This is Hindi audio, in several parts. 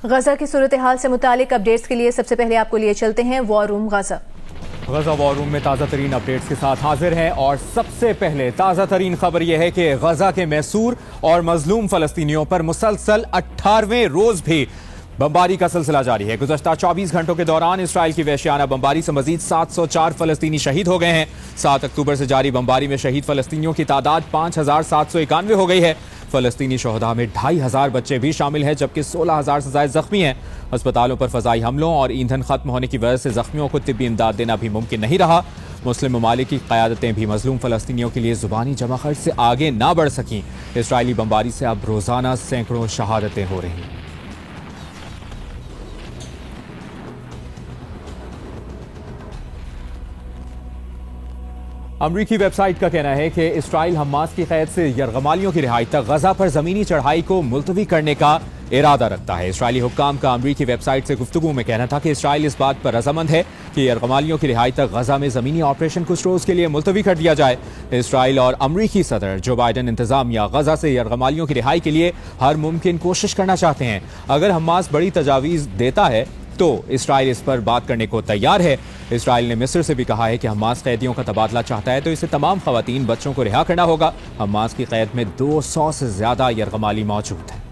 गजा की सूरत हाल से मुतालिक अपडेट्स के लिए सबसे पहले आपको लिए चलते हैं वॉर रूम गजा। गजा वॉर रूम में ताज़ा तरीन अपडेट्स के साथ हाजिर हैं और सबसे पहले ताज़ा तरीन खबर यह है कि गजा के मैसूर और मजलूम फलस्तीनियों पर मुसलसल 18वें रोज भी बमबारी का सिलसिला जारी है। गुज़श्ता 24 घंटों के दौरान इसराइल की वहशियाना बमबारी से मजीद 704 फलस्तीनी शहीद हो गए हैं। 7 अक्टूबर से जारी बमबारी में शहीद फलस्तीनियों की तादाद 5791 हो गई है। फलस्तीनी शोहदा में 2500 बच्चे भी शामिल हैं, जबकि 16,000 से ज्यादा जख्मी हैं। अस्पतालों पर फजाई हमलों और ईंधन खत्म होने की वजह से जख्मियों को तिब्बी इमदाद देना भी मुमकिन नहीं रहा। मुस्लिम ममालिक की क़यादतें भी मजलूम फलस्तीनियों के लिए जुबानी जमाखर्च से आगे ना बढ़ सकीं। इसराइली बमबारी से अब रोजाना सैकड़ों शहादतें हो रही हैं। अमरीकी वेबसाइट का कहना है कि इसराइल हमास की कैद से यरगमालियों की रिहाई तक गजा पर जमीनी चढ़ाई को मुलतवी करने का इरादा रखता है। इसराइली हुक्काम का अमरीकी वेबसाइट से गुफ्तगू में कहना था कि इसराइल इस बात पर रजामंद है कि यरगमालियों की रिहाई तक गजा में जमीनी ऑपरेशन कुछ रोज के लिए मुलतवी कर दिया जाए। इसराइल और अमरीकी सदर जो बाइडन इंतजामिया गजा से यरगमालियों की रिहाई के लिए हर मुमकिन कोशिश करना चाहते हैं। अगर हमास बड़ी तजावीज़ देता है तो इसराइल इस पर बात करने को तैयार है। इसराइल ने मिस्र से भी कहा है कि हमास कैदियों का तबादला चाहता है तो इसे तमाम खवातीन बच्चों को रिहा करना होगा। हमास की कैद में 200 से ज्यादा यरगमाली मौजूद हैं।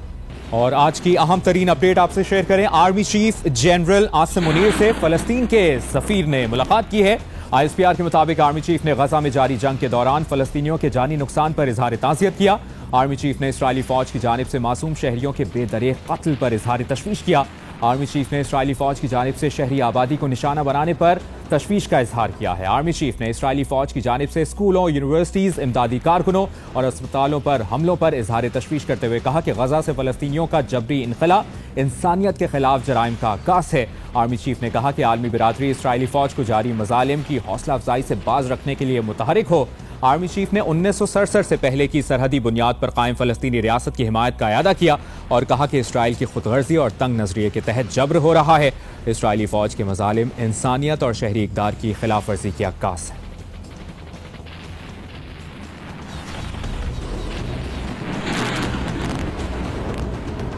और आज की अहम तरीन अपडेट आपसे शेयर करें। Army chief general Asim Munir से फलस्तीन के सफीर ने मुलाकात की है। ISPR के मुताबिक आर्मी चीफ ने गजा में जारी जंग के दौरान फलस्तीनियों के जानी नुकसान पर इजहार ताज़ियत किया। आर्मी चीफ ने इसराइली फौज की जानिब से मासूम शहरियों के बेदरेग कत्ल पर इजहार तशवीश किया। आर्मी चीफ ने इसराइली फौज की जानिब से शहरी आबादी को निशाना बनाने पर तशवीश का इजहार किया है। आर्मी चीफ ने इसराइली फौज की जानिब से स्कूलों, यूनिवर्सिटीज, इमदादी कारकुनों और अस्पतालों पर हमलों पर इजहार तशवीश करते हुए कहा कि गजा से फलस्तीनियों का जबरी इनखला इंसानियत के खिलाफ जराइम का अक्कास है। आर्मी चीफ ने कहा कि आलमी बिरादरी इसराइली फौज को जारी मजालिम की हौसला अफजाई से बाज रखने के लिए मुतहरिक हो। आर्मी चीफ ने 1967 से पहले की सरहदी बुनियाद पर कायम फलस्तीनी रियासत की हिमायत का अयादा किया और कहा कि इसराइल की खुदगर्जी और तंग नजरिए के तहत जबर हो रहा है। इसराइली फौज के मजालिम इंसानियत और शहरी इक़दार की खिलाफ वर्जी की अक्कास है।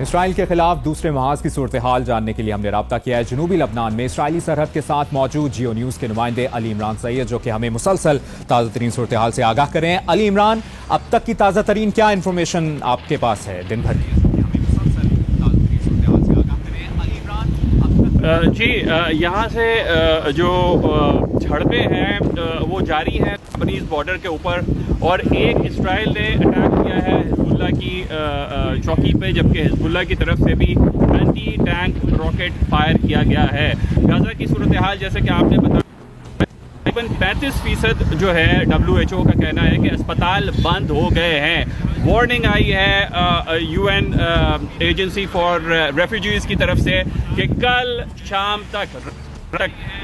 इसराइल के खिलाफ दूसरे महाज की सूरत हाल जानने के लिए हमने राब्ता किया है जनूबी लबनान में इसराइली सरहद के साथ मौजूद जियो न्यूज़ के नुमाइंदे अली इमरान सैयद, जो कि हमें मुसलसल ताज़ा तरीन सूरत हाल से आगाह कर रहे हैं। अली इमरान, अब तक की ताज़ा तरीन क्या इन्फॉर्मेशन आपके पास है दिन भर की? जी, यहाँ से जो झड़पें हैं वो जारी हैं लेबनीज बॉर्डर के ऊपर, और एक इसराइल ने अटैक किया है हिजबुल्लाह की चौकी पे, जबकि हिजबुल्लाह की तरफ से भी एंटी टैंक रॉकेट फायर किया गया है। गाजा की सूरत हाल जैसे कि आपने बताया, तकरीबन 35% जो है WHO का कहना है कि अस्पताल बंद हो गए हैं। वार्निंग आई है UN एजेंसी फॉर रेफ्यूजीज की तरफ से कि कल शाम तक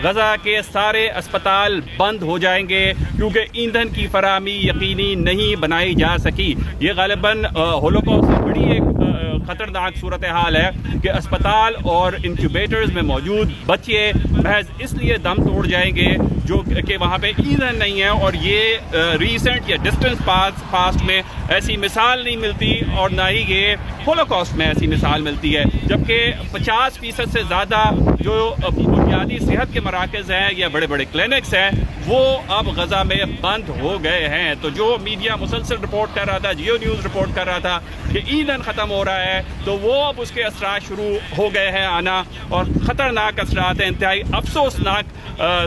गजा के सारे अस्पताल बंद हो जाएंगे क्योंकि ईंधन की फराहमी यकीनी नहीं बनाई जा सकी। ये गालिबन होलोकॉस्ट से बड़ी एक खतरनाक सूरत हाल है कि अस्पताल और इंक्यूबेटर्स में मौजूद बच्चे महज इसलिए दम तोड़ जाएंगे जो कि वहाँ पे ईंधन नहीं है। और ये रीसेंट या डिस्टेंस पास्ट में ऐसी मिसाल नहीं मिलती और ना ही ये होलोकॉस्ट में ऐसी मिसाल मिलती है, जबकि 50% से ज़्यादा जो बुनियादी सेहत के मराकज़ हैं या बड़े बड़े क्लिनिक्स हैं वो अब गजा में बंद हो गए हैं। तो जो मीडिया मुसलसल रिपोर्ट कर रहा था, जियो न्यूज़ रिपोर्ट कर रहा था कि ईंधन ख़त्म हो रहा है, तो वो अब उसके असरात शुरू हो गए हैं आना, और ख़तरनाक असरात हैं। इंतहाई अफसोसनाक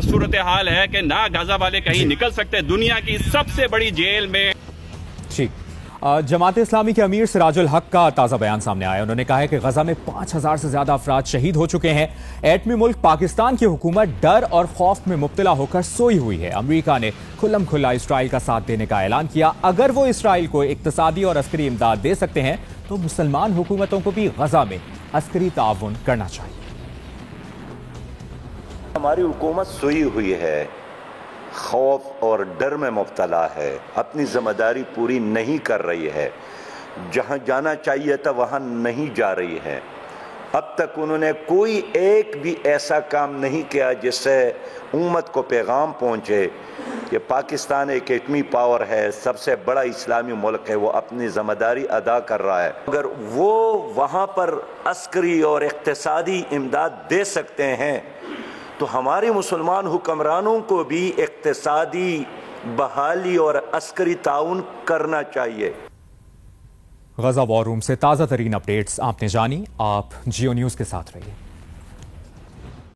सूरत हाल है कि ना गाजा वाले कहीं निकल सकते दुनिया की सबसे बड़ी जेल में। ठीक, जमात इस्लामी के अमीर सिराजुल हक का ताज़ा बयान सामने आया। उन्होंने कहा है कि गजा में 5000 से ज्यादा अफराद शहीद हो चुके हैं। एटमी मुल्क पाकिस्तान की हुकूमत डर और खौफ में मुब्तला होकर सोई हुई है। अमरीका ने खुल्लम खुल्ला इसराइल का साथ देने का ऐलान किया। अगर वो इसराइल को इक्तसादी और अस्करी इमदाद दे सकते हैं तो मुसलमान हुकूमतों को भी गजा में अस्करी ताउन करना चाहिए। हमारी हुकूमत सोई हुई है, खौफ और डर में मुब्तला है, अपनी जिम्मेदारी पूरी नहीं कर रही है, जहां जाना चाहिए था वहां नहीं जा रही है। अब तक उन्होंने कोई एक भी ऐसा काम नहीं किया जिससे उम्मत को पैगाम पहुंचे कि पाकिस्तान एक एटमी पावर है, सबसे बड़ा इस्लामी मुल्क है, वो अपनी जिम्मेदारी अदा कर रहा है। अगर वो वहाँ पर अस्करी और इक़्तिसादी इमदाद दे सकते हैं तो हमारे मुसलमान हुक्मरानों को भी इक़्तिसादी बहाली और अस्करी ताउन करना चाहिए। गजा वॉर रूम से ताज़ा तरीन अपडेट्स आपने जानी। आप जियो न्यूज़ के साथ रहिए।